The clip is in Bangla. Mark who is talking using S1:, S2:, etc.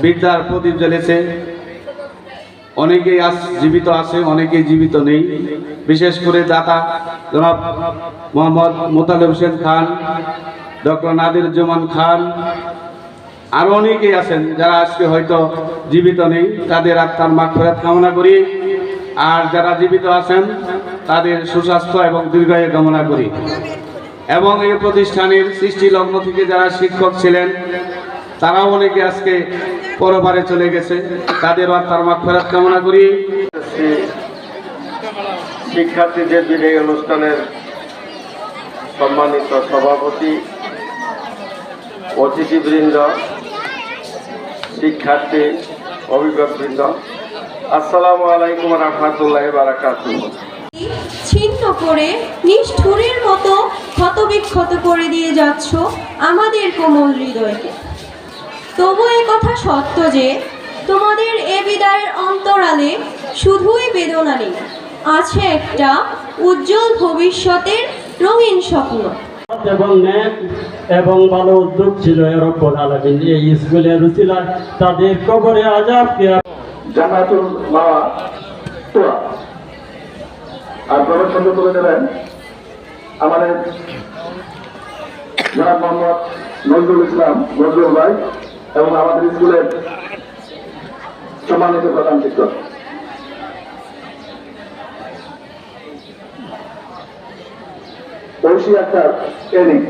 S1: বিদ্যার প্রদীপ জ্বেলেছে। অনেকেই জীবিত আছে, অনেকেই জীবিত নেই। বিশেষ করে দাতা জনাব মোহাম্মদ মোতালেব হোসেন খান, ডক্টর নাদিরুজ্জামান খান, আরো অনেকেই আছেন যারা আজকে হয়তো জীবিত নেই। তাদের আত্মার মাগফিরাত কামনা করি। আর যারা জীবিত আছেন তাদের সুস্বাস্থ্য এবং দীর্ঘায়ু কামনা করি। এবং এই প্রতিষ্ঠানের সৃষ্টি লগ্ন থেকে যারা শিক্ষক ছিলেন তারাও অনেকে আজকে পরপারে চলে গেছে, তাদের আত্মার মাগফিরাত কামনা করি।
S2: শিক্ষার্থীদের বিদায় অনুষ্ঠানের সম্মানিত সভাপতি, অতিথিবৃন্দ, শিক্ষার্থী, অভিভাবকবৃন্দ, আসসালামু আলাইকুম ওয়া রাহমাতুল্লাহি ওয়া বারাকাতুহু।
S3: ছিন্ন করে নিষ্ঠুরের মতো ক্ষতবিক্ষত করে দিয়ে যাচ্ছ আমাদের কোমল হৃদয়কে। তবু এ কথা সত্য যে তোমাদের এ বিদায়ের অন্তরালে শুধুই বেদনা নেই, আছে একটা উজ্জ্বল ভবিষ্যতের রঙিন স্বপ্ন
S4: এবং ন্যাক এবং ভালো উদ্যোগ ছিল রব্বুল আলামিন এই স্কুলের উসিলায় তাদের কবরে আযাবকে
S2: জান্নাতুল মাওয়া তোয়া। আর প্রবর্তন করে দেবেন আমাদের জনাব মোহাম্মদ নজরুল ইসলাম নজরুল ভাই এবং আমাদের স্কুলের সম্মানিত প্রধান শিক্ষক। ঐশী আক্তার এনিক।